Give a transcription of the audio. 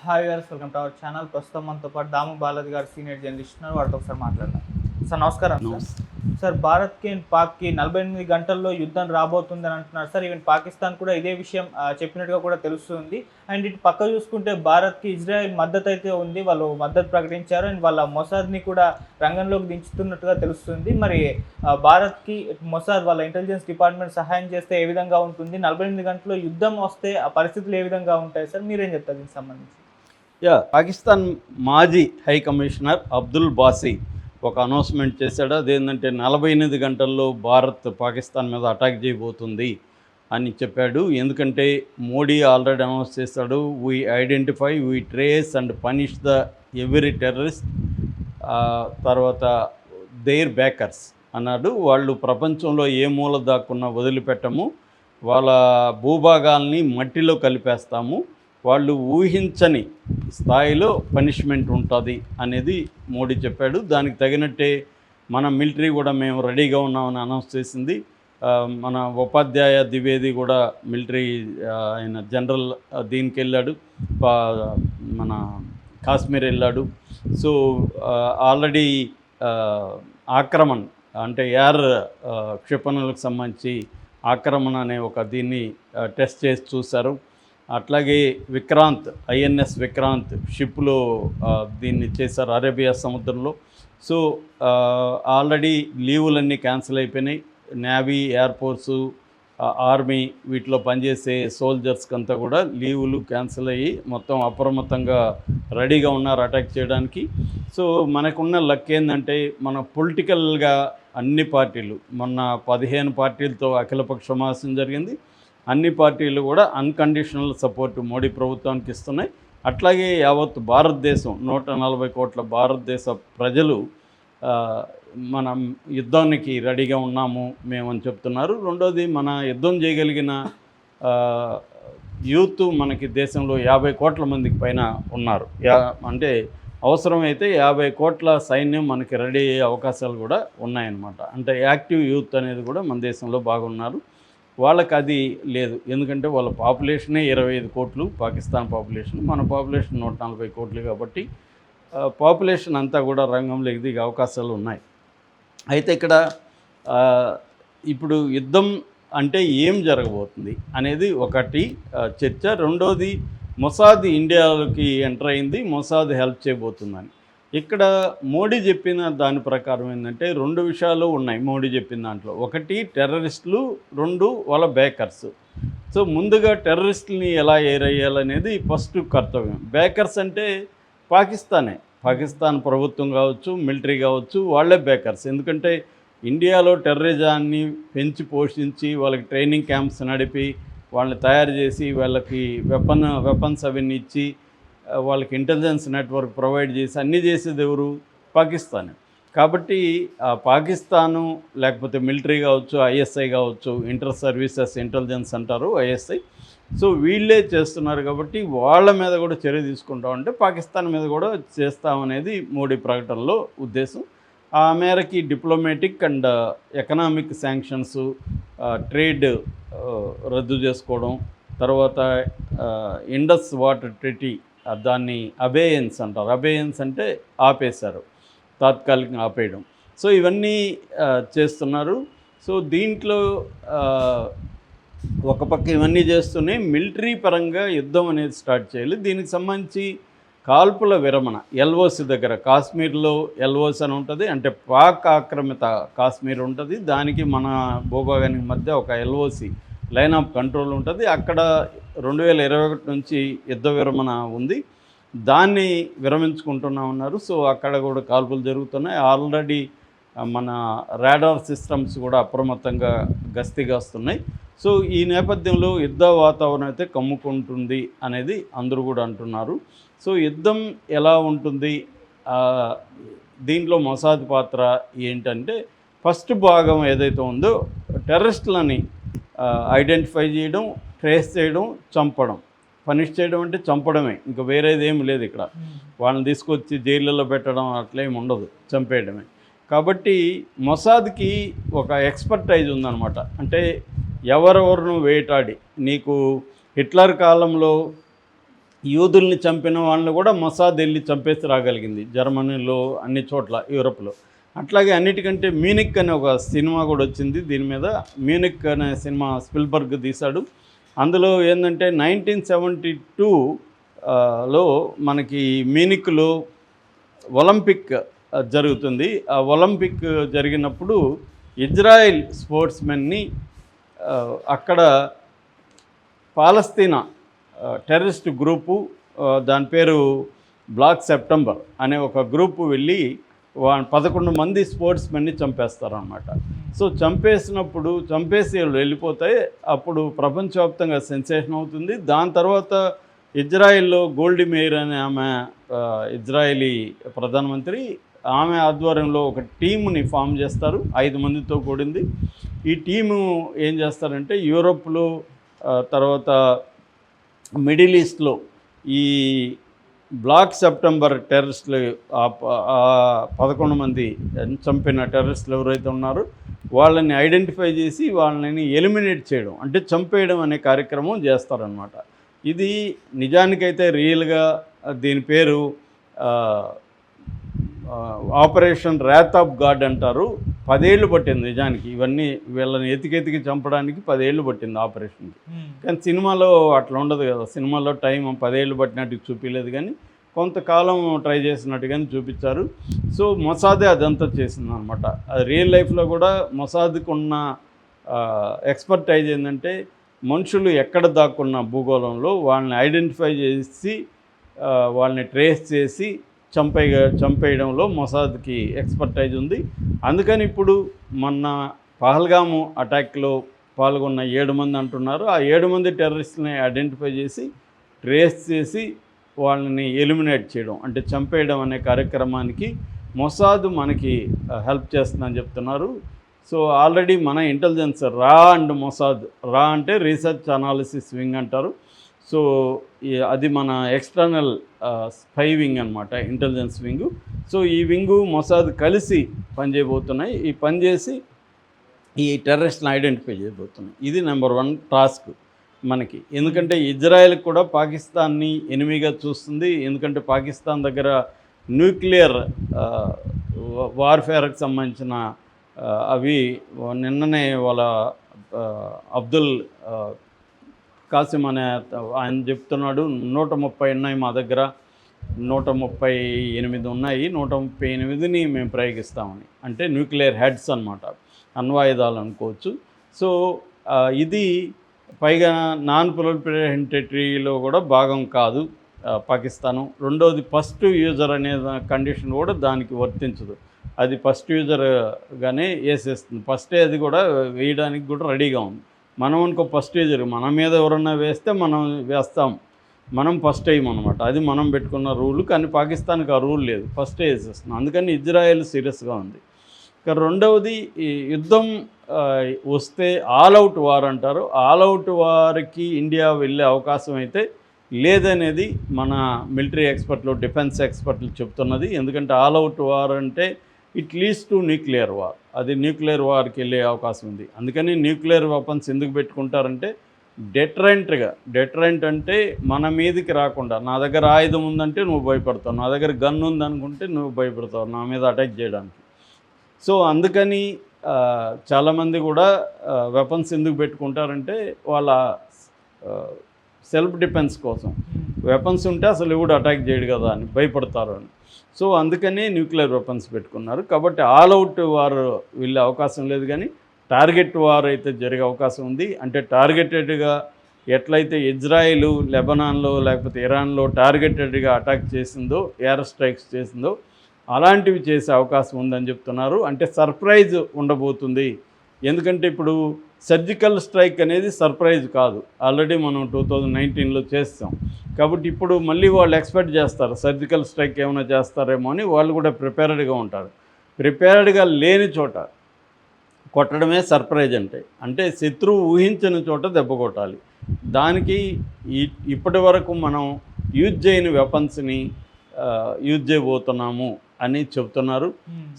Hi viewers, welcome to our channel. ప్రస్తుతం మనతో పాటు దాము బాలాజీ గారు సీనియర్ జర్నలిస్ట్ ఉన్నారు. వారితో ఒకసారి మాట్లాడదాం. సార్ నమస్కారం. సార్ భారత్కి అండ్ పాక్కి 48 గంటల్లో యుద్ధం రాబోతుందని అంటున్నారు సార్. ఈవెన్ పాకిస్తాన్ కూడా ఇదే విషయం చెప్పినట్టుగా కూడా తెలుస్తుంది. అండ్ ఇటు పక్క చూసుకుంటే భారత్కి ఇజ్రాయెల్ మద్దతు అయితే ఉంది, వాళ్ళు మద్దతు ప్రకటించారు. అండ్ వాళ్ళ మొసాద్ని కూడా రంగంలోకి దించుతున్నట్టుగా తెలుస్తుంది. మరి భారత్కి మొసాద్ వాళ్ళ ఇంటెలిజెన్స్ డిపార్ట్మెంట్ సహాయం చేస్తే ఏ విధంగా ఉంటుంది? 48 గంటల్లో యుద్ధం వస్తే ఆ పరిస్థితులు ఏ విధంగా ఉంటాయి సార్? మీరేం చెప్తారు దీనికి సంబంధించి? పాకిస్తాన్ మాజీ హై కమిషనర్ అబ్దుల్ బాసీ ఒక అనౌన్స్మెంట్ చేశాడు. అదేంటంటే 48 గంటల్లో భారత్ పాకిస్తాన్ మీద అటాక్ చేయబోతుంది అని చెప్పాడు. ఎందుకంటే మోడీ ఆల్రెడీ అనౌన్స్ చేశాడు, we identify, we trace and punish the every terrorist, తర్వాత దేర్ బ్యాకర్స్ అన్నాడు. వాళ్ళు ప్రపంచంలో ఏ మూల దాక్కున్నా వదిలిపెట్టము, వాళ్ళ భూభాగాల్ని మట్టిలో కలిపేస్తాము, వాళ్ళు ఊహించని స్థాయిలో పనిష్మెంట్ ఉంటుంది అనేది మోడీ చెప్పాడు. దానికి తగినట్టే మన మిలిటరీ కూడా మేము రెడీగా ఉన్నామని అనౌన్స్ చేసింది. మన ఉపాధ్యాయ ద్వివేది కూడా మిలిటరీ ఆయన జనరల్ దీనికి వెళ్ళాడు, మన కాశ్మీర్ వెళ్ళాడు. సో ఆల్రెడీ ఆక్రమణ అంటే ఎయిర్ క్షిపణులకు సంబంధించి ఆక్రమణ అనే ఒక దీన్ని టెస్ట్ చేసి చూశారు. అట్లాగే విక్రాంత్, ఐఎన్ఎస్ విక్రాంత్ షిప్లో దీన్ని చేశారు అరేబియా సముద్రంలో. సో ఆల్రెడీ లీవులన్నీ క్యాన్సిల్ అయిపోయినాయి. నేవీ, ఎయిర్ ఫోర్సు, ఆర్మీ వీటిలో పనిచేసే సోల్జర్స్కి అంతా కూడా లీవులు క్యాన్సిల్ అయ్యి మొత్తం అప్రమత్తంగా రెడీగా ఉన్నారు అటాక్ చేయడానికి. సో మనకున్న లక్ ఏంటంటే మన పొలిటికల్గా అన్ని పార్టీలు, మొన్న 15 పార్టీలతో అఖిలపక్ష సమావేశం జరిగింది. అన్ని పార్టీలు కూడా అన్కండిషనల్ సపోర్ట్ మోడీ ప్రభుత్వానికి ఇస్తున్నాయి. అట్లాగే యావత్ భారతదేశం 140 కోట్ల భారతదేశ ప్రజలు మనం యుద్ధానికి రెడీగా ఉన్నాము మేమని చెప్తున్నారు. రెండోది, మన యుద్ధం చేయగలిగిన యూత్ మనకి దేశంలో 50 కోట్ల మందికి పైన ఉన్నారు. అంటే అవసరమైతే 50 కోట్ల సైన్యం మనకి రెడీ అయ్యే అవకాశాలు కూడా ఉన్నాయన్నమాట. అంటే యాక్టివ్ యూత్ అనేది కూడా మన దేశంలో బాగున్నారు. వాళ్ళకి అది లేదు, ఎందుకంటే వాళ్ళ పాపులేషనే 25 కోట్లు పాకిస్తాన్ పాపులేషన్, మన పాపులేషన్ 140 కోట్లు. కాబట్టి పాపులేషన్ అంతా కూడా రంగంలోకి దిగే అవకాశాలు ఉన్నాయి. అయితే ఇక్కడ ఇప్పుడు యుద్ధం అంటే ఏం జరగబోతుంది అనేది ఒకటి చర్చ. రెండోది, మొసాద్ ఇండియాలోకి ఎంటర్ అయింది, మొసాద్ హెల్ప్ చేయబోతుందని. ఇక్కడ మోడీ చెప్పిన దాని ప్రకారం ఏంటంటే 2 విషయాలు ఉన్నాయి మోడీ చెప్పిన దాంట్లో. ఒకటి టెర్రరిస్టులు, 2 వాళ్ళ బ్యాకర్స్. సో ముందుగా టెర్రరిస్టులని ఎలా ఏరయ్యాలనేది ఫస్ట్ కర్తవ్యం. బ్యాకర్స్ అంటే పాకిస్తానే, పాకిస్తాన్ ప్రభుత్వం కావచ్చు, మిలిటరీ కావచ్చు, వాళ్ళే బ్యాకర్స్. ఎందుకంటే ఇండియాలో టెర్రరిజాన్ని పెంచి పోషించి వాళ్ళకి ట్రైనింగ్ క్యాంప్స్ నడిపి వాళ్ళని తయారు చేసి వాళ్ళకి వెపన్స్ అవన్నీ ఇచ్చి వాళ్ళకి ఇంటెలిజెన్స్ నెట్వర్క్ ప్రొవైడ్ చేసి అన్నీ చేసేది ఎవరు? పాకిస్తానే. కాబట్టి పాకిస్తాను లేకపోతే మిలిటరీ కావచ్చు, ఐఎస్ఐ కావచ్చు, ఇంటర్ సర్వీసెస్ ఇంటెలిజెన్స్ అంటారు ఐఎస్ఐ. సో వీళ్ళే చేస్తున్నారు. కాబట్టి వాళ్ళ మీద కూడా చర్య తీసుకుంటామంటే పాకిస్తాన్ మీద కూడా చేస్తామనేది మోడీ ప్రకటనలో ఉద్దేశం. ఆ మేరకి diplomatic and economic sanctions, trade రద్దు చేసుకోవడం, తర్వాత ఇండస్ వాటర్ ట్రీటీ దాన్ని అబేయన్స్ అంటారు. అబేయన్స్ అంటే ఆపేశారు, తాత్కాలికంగా ఆపేయడం. సో ఇవన్నీ చేస్తున్నారు. సో దీంట్లో ఒక పక్క ఇవన్నీ చేస్తూనే మిలిటరీ పరంగా యుద్ధం అనేది స్టార్ట్ చేయాలి. దీనికి సంబంధించి కాల్పుల విరమణ ఎల్ఓసి దగ్గర, కాశ్మీర్లో ఎల్ఓసి అని ఉంటుంది, అంటే పాక్ ఆక్రమిత కాశ్మీర్ ఉంటుంది, దానికి మన భూభాగానికి మధ్య ఒక ఎల్ఓసి లైన్ ఆఫ్ కంట్రోల్ ఉంటుంది. అక్కడ 2021 నుంచి యుద్ధ విరమణ ఉంది, దాన్ని విరమించుకుంటున్నా ఉన్నారు. సో అక్కడ కూడా కాల్పులు జరుగుతున్నాయి. ఆల్రెడీ మన రాడార్ సిస్టమ్స్ కూడా అప్రమత్తంగా గస్తీగాస్తున్నాయి. సో ఈ నేపథ్యంలో యుద్ధ వాతావరణం అయితే కమ్ముకుంటుంది అనేది అందరూ కూడా అంటున్నారు. సో యుద్ధం ఎలా ఉంటుంది, దీంట్లో మొసాద్ పాత్ర ఏంటంటే, ఫస్ట్ భాగం ఏదైతే ఉందో టెర్రరిస్టులని ఐడెంటిఫై చేయడం, ట్రేస్ చేయడం, చంపడం. పనిష్ చేయడం అంటే చంపడమే, ఇంకా వేరేది ఏమి లేదు ఇక్కడ. వాళ్ళని తీసుకొచ్చి జైళ్ళలో పెట్టడం అట్లేమి ఉండదు, చంపేయడమే. కాబట్టి మొసాద్కి ఒక ఎక్స్పర్టైజ్ ఉందన్నమాట. అంటే ఎవరెవరిను వేటాడి, నీకు హిట్లర్ కాలంలో యూదుల్ని చంపిన వాళ్ళని కూడా మొసాద్ వెళ్ళి చంపేసి రాగలిగింది, జర్మనీలో అన్ని చోట్ల యూరోప్లో. అట్లాగే అన్నిటికంటే మ్యూనిక్ అనే ఒక సినిమా కూడా వచ్చింది దీని మీద. మ్యూనిక్ అనే సినిమా స్పిల్బర్గ్ తీశాడు. అందులో ఏంటంటే 1972లో మనకి మ్యూనిక్లో ఒలింపిక్ జరుగుతుంది. ఆ ఒలింపిక్ జరిగినప్పుడు ఇజ్రాయెల్ స్పోర్ట్స్మెన్ని అక్కడ పాలస్తీనా టెర్రరిస్ట్ గ్రూపు, దాని పేరు బ్లాక్ సెప్టెంబర్ అనే ఒక గ్రూపు వెళ్ళి 11 మంది స్పోర్ట్స్మెన్ని చంపేస్తారనమాట. సో చంపేసి వాళ్ళు వెళ్ళిపోతే అప్పుడు ప్రపంచవ్యాప్తంగా సెన్సేషన్ అవుతుంది. దాని తర్వాత ఇజ్రాయెల్లో గోల్డీ మేయిర్ అనే ఆమె ఇజ్రాయేలీ ప్రధానమంత్రి, ఆమె ఆధ్వర్యంలో ఒక టీముని ఫామ్ చేస్తారు, 5 మందితో కూడింది. ఈ టీము ఏం చేస్తారంటే యూరోప్లో తర్వాత మిడిల్ ఈస్ట్లో ఈ బ్లాక్ సెప్టెంబర్ టెర్రరిస్టులు 11 మంది చంపిన టెర్రరిస్టులు ఎవరైతే ఉన్నారో వాళ్ళని ఐడెంటిఫై చేసి వాళ్ళని ఎలిమినేట్ చేయడం, అంటే చంపేయడం అనే కార్యక్రమం చేస్తారనమాట. ఇది నిజానికైతే రియల్గా దీని పేరు ఆపరేషన్ ర్యాత్ ఆఫ్ గాడ్ అంటారు. 10 ఏళ్ళు పట్టింది నిజానికి, ఇవన్నీ వీళ్ళని ఎతికి చంపడానికి 10 ఏళ్ళు పట్టింది ఆపరేషన్కి. కానీ సినిమాలో అట్లా ఉండదు కదా, సినిమాలో టైం 10 ఏళ్ళు పట్టినట్టు చూపించలేదు, కానీ కొంతకాలం ట్రై చేసినట్టుగానే చూపించారు. సో మొసాదే అదంతా చేసింది అనమాట. అది రియల్ లైఫ్లో కూడా మొసాద్కి ఉన్న ఎక్స్పర్టైజ్ ఏంటంటే మనుషులు ఎక్కడ దాక్కున్న భూగోళంలో వాళ్ళని ఐడెంటిఫై చేసి వాళ్ళని ట్రేస్ చేసి చంపేయడంలో మొసాద్కి ఎక్స్పర్టైజ్ ఉంది. అందుకని ఇప్పుడు మొన్న పహల్గాము అటాక్లో పాల్గొన్న 7 మంది అంటున్నారు. ఆ 7 మంది టెర్రరిస్ట్ని ఐడెంటిఫై చేసి ట్రేస్ చేసి వాళ్ళని ఎలిమినేట్ చేయడం, అంటే చంపేయడం అనే కార్యక్రమానికి మొసాద్ మనకి హెల్ప్ చేస్తుందని చెప్తున్నారు. సో ఆల్రెడీ మన ఇంటెలిజెన్స్ రా అండ్ మొసాద్, రా అంటే రీసెర్చ్ అనాలిసిస్ వింగ్ అంటారు. సో అది మన ఎక్స్టర్నల్ స్పై వింగ్ అనమాట, ఇంటెలిజెన్స్ వింగు. సో ఈ వింగు మొసాద్ కలిసి పనిచేయబోతున్నాయి. ఈ పనిచేసి ఈ టెర్రరిస్ట్ని ఐడెంటిఫై చేయబోతున్నాయి. ఇది నెంబర్ 1 టాస్క్ మనకి. ఎందుకంటే ఇజ్రాయెల్కి కూడా పాకిస్తాన్ని ఎనిమిగా చూస్తుంది. ఎందుకంటే పాకిస్తాన్ దగ్గర న్యూక్లియర్ వార్ఫేర్కి సంబంధించిన అవి నిన్ననే వాళ్ళ అబ్దుల్ కాసిం అనే ఆయన చెప్తున్నాడు, 130 ఉన్నాయి మా దగ్గర, 138 ఉన్నాయి, 138ని మేము ప్రయోగిస్తామని. అంటే న్యూక్లియర్ హెడ్స్ అనమాట, అణ్వాయుధాలు అనుకోవచ్చు. సో ఇది పైగా నాన్ ప్రొలిఫరేషన్ టెరిటరీలో కూడా భాగం కాదు పాకిస్తాను. రెండోది ఫస్ట్ యూజర్ అనే కండిషన్ కూడా దానికి వర్తించదు, అది ఫస్ట్ యూజర్గానే వేసేస్తుంది. ఫస్టే అది కూడా వేయడానికి కూడా రెడీగా ఉంది. మనం అనుకో ఫస్ట్ యూజర్, మన మీద ఎవరన్నా వేస్తే మనం వేస్తాం, మనం ఫస్ట్ వేయమన్నమాట, అది మనం పెట్టుకున్న రూల్. కానీ పాకిస్తాన్కి ఆ రూల్ లేదు, ఫస్టే వేసేస్తున్నాం. అందుకని ఇజ్రాయెల్ సీరియస్గా ఉంది. ఇక రెండవది, ఈ యుద్ధం వస్తే ఆల్ అవుట్ వార్ అంటారు. ఆల్ అవుట్ వార్కి ఇండియా వెళ్ళే అవకాశం అయితే లేదనేది మన మిలిటరీ ఎక్స్పర్ట్లు, డిఫెన్స్ ఎక్స్పర్ట్లు చెప్తున్నది. ఎందుకంటే ఆల్ అవుట్ వార్ అంటే it leads to nuclear war, అది న్యూక్లియర్ వార్కి వెళ్ళే అవకాశం ఉంది. అందుకని న్యూక్లియర్ వెపన్స్ ఎందుకు పెట్టుకుంటారంటే డెటరెంట్ అంటే మన మీదకి రాకుండా, నా దగ్గర ఆయుధం ఉందంటే నువ్వు భయపడతావు, నా దగ్గర గన్ ఉందనుకుంటే నువ్వు భయపడతావు నా మీద అటాక్ చేయడానికి. సో అందుకని చాలామంది కూడా వెపన్స్ ఎందుకు పెట్టుకుంటారంటే వాళ్ళ సెల్ఫ్ డిఫెన్స్ కోసం. వెపన్స్ ఉంటే అసలు ఎవడు అటాక్ చేయడు కదా అని భయపడతారు అని. సో అందుకని న్యూక్లియర్ వెపన్స్ పెట్టుకున్నారు. కాబట్టి ఆల్ అవుట్ వార్ వెళ్ళే అవకాశం లేదు, కానీ టార్గెట్ వార్ అయితే జరిగే అవకాశం ఉంది. అంటే టార్గెటెడ్గా ఎట్లయితే ఇజ్రాయిల్ లెబనాన్లో లేకపోతే ఇరాన్లో టార్గెటెడ్గా అటాక్ చేసిందో, ఎయిర్ స్ట్రైక్స్ చేసిందో, అలాంటివి చేసే అవకాశం ఉందని చెప్తున్నారు. అంటే సర్ప్రైజ్ ఉండబోతుంది. ఎందుకంటే ఇప్పుడు సర్జికల్ స్ట్రైక్ అనేది సర్ప్రైజ్ కాదు, ఆల్రెడీ మనం 2019లో చేస్తాం. కాబట్టి ఇప్పుడు మళ్ళీ వాళ్ళు ఎక్స్పెక్ట్ చేస్తారు సర్జికల్ స్ట్రైక్ ఏమైనా చేస్తారేమో అని, వాళ్ళు కూడా ప్రిపేర్డ్గా ఉంటారు. ప్రిపేర్డ్గా లేని చోట కొట్టడమే సర్ప్రైజ్ అంటే శత్రువు ఊహించని చోట దెబ్బ కొట్టాలి. దానికి ఇప్పటి వరకు మనం యూజ్ చేయని వెపన్స్ని యూజ్ చేయబోతున్నాము అని చెప్తున్నారు. సో